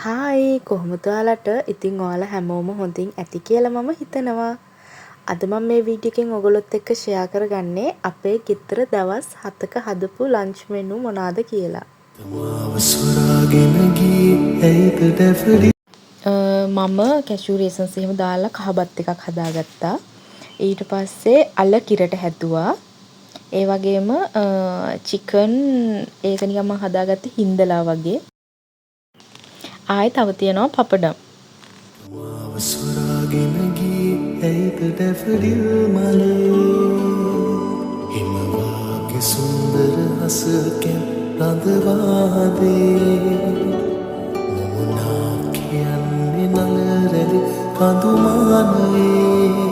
Hi කොහොමද ඔයාලට? ඉතින් ඔයාලා හැමෝම හොඳින් ඇති කියලා මම හිතනවා. අද මම මේ වීඩියෝ එකෙන් ඔයගොල්ලොත් එක්ක ෂෙයා කරගන්නේ අපේ ගෙදර දවස් 7ක හදපු ලන්ච් මෙනු මොනවාද කියලා. මම කැෂු රේසන්ස් එහෙම දාලා කහබත් එකක් හදාගත්තා. ඊට පස්සේ අල කිරට හැදුවා. ඒ වගේම චිකන් ඒක නිකන් මම හදාගත්තේ හින්දලා වගේ. ආයෙ තව තියෙනවා පපඩම්. සුන්දර හසකෙන් රඳවා දේ මොනා කියන්නේ නලරලි කඳුමානයේ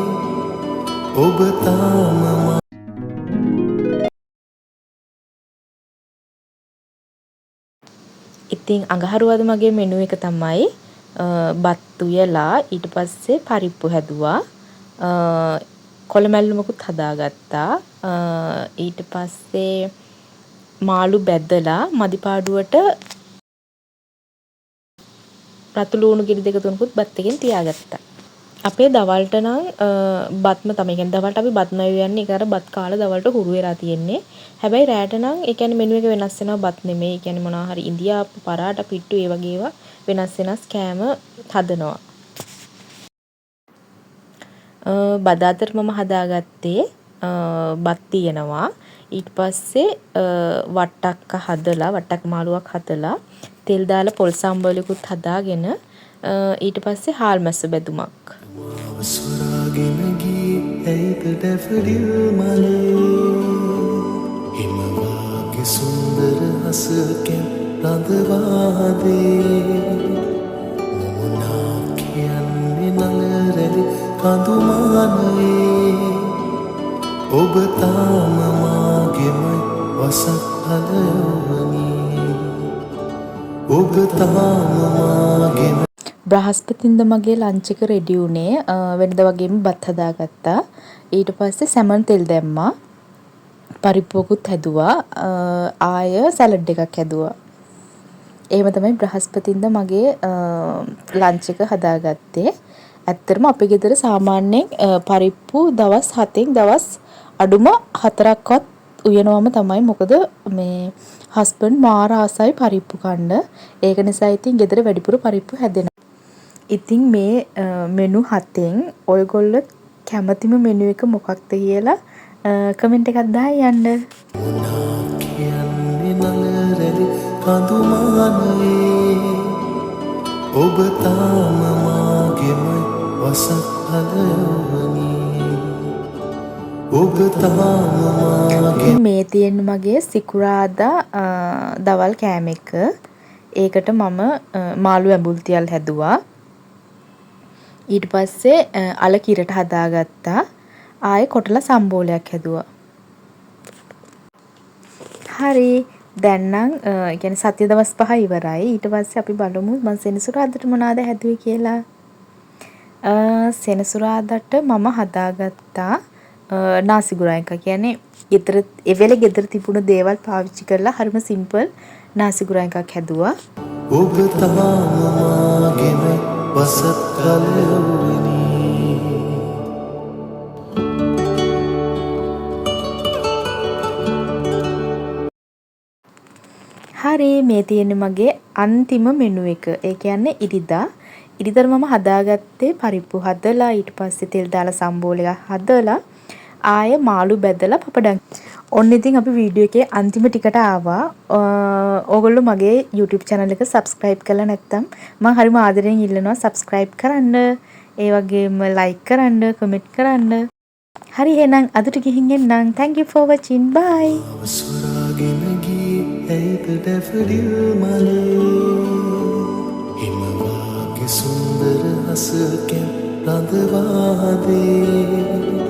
ඔබ තාම ඉතින් අඟහරුවාද මගේ මෙනු එක තමයි බත් උයලා ඊට පස්සේ පරිප්පු හැදුවා කොළමැල්ලුමකුත් හදාගත්තා ඊට පස්සේ මාළු බැදලා මදිපාඩුවට රතු ලුණු ගෙඩි දෙක තුනකුත් බත් එකෙන් තියාගත්තා. අපේ දවල්ට නම් බත්ම තමයි. කියන්නේ දවල්ට අපි බත්ම යන්නේ. ඒක අර බත් කාලා දවල්ට හුරු වෙලා තියෙන්නේ. හැබැයි රැට නම් ඒ කියන්නේ මෙනු එක වෙනස් වෙනවා බත් නෙමෙයි. ඒ කියන්නේ මොනවා හරි ඉන්දියාපු පරාට පිට්ටු ඒ වගේ ඒවා වෙනස් කෑම හදනවා. බදාතර මම හදාගත්තේ බත් තියෙනවා. ඊට පස්සේ වට්ටක්ක හදලා වට්ටක් මාළුවක් හදලා තෙල් දාලා පොල් සම්බලුකුත් හදාගෙන ඊට පස්සේ හාල් මැස්ස බෙදුමක්. සුන්දර හසකෙන් රඳවා දේ මොනා කියන්නේ නලරලි කඳුමානයේ ඔබ තාම මාගෙමයි වසහලවනි ඔබ තාම මාගෙම බ්‍රහස්පතින්ද මගේ ලන්ච් එක රෙඩි වුණේ වෙනදා වගේම බත් හදාගත්තා ඊට පස්සේ සැමන් තෙල් දැම්මා පරිප්පුවකුත් හැදුවා ආය සැලඩ් එකක් හැදුවා එහෙම තමයි බ්‍රහස්පතින්ද මගේ ලන්ච් එක හදාගත්තේ ඇත්තටම අපේ ගෙදර සාමාන්‍යයෙන් පරිප්පු දවස් 7න් දවස් අඩුම 4ක්වත් උයනවම තමයි මොකද මේ හස්බන්ඩ් මාර ආසයි පරිප්පු කන්න ඒක නිසා ඉතින් ගෙදර වැඩිපුර පරිප්පු හැදෙනවා ඉතින් මේ මෙනු 7න් ඔයගොල්ලෝ කැමතිම මෙනු එක මොකක්ද කියලා කමෙන්ට් එකක් දාලා යන්න මොනා කියන්නේ නලරලි කඳුමානයේ ඔබ තාම මාගෙමයි වසහලවනි ඔබ තාම මාගේ මේ තියෙන මගේ සිකුරාදා දවල් කෑම එක ඒකට මම මාළු ඇඹුල් තියල් හැදුවා ඊට පස්සේ අල කිරට හදාගත්තා ආයේ කොටලා සම්බෝලයක් හැදුවා හරි දැන් නම් ඒ කියන්නේ සතිය දවස් 5 ඉවරයි ඊට පස්සේ අපි බලමු මම සෙනසුරාදාට මොනවාද හැදුවේ කියලා සෙනසුරාදාට මම හදාගත්තා නාසි ගුරා එක කියන්නේ ගෙදර එවෙලේ ගෙදර තිබුණු දේවල් පාවිච්චි කරලා හරිම සිම්පල් නාසි ගුරා එකක් හැදුවා ඔබ තමාගෙම වසත් කලවුනි හරි මේ තියෙන්නේ මගේ අන්තිම මෙනු එක. ඒ කියන්නේ ඉරිදා. ඉරිදා මම හදාගත්තේ පරිප්පු හදලා ඊට පස්සේ තෙල් දාලා සම්බෝල එකක් හදලා ආයේ මාළු බැදලා පපඩම්. ඔන්න ඉතින් අපි වීඩියෝ එකේ අන්තිම ටිකට ආවා. ඕගොල්ලෝ මගේ YouTube channel එක subscribe කරලා නැත්නම් මම හරිම ආදරෙන් ඉල්ලනවා subscribe කරන්න. ඒ වගේම like කරන්න, comment කරන්න. හරි එහෙනම් අදට ගිහින් එන්නම්. Thank you for watching. Bye. සුන්දර හසකෙන් රඳවා දේ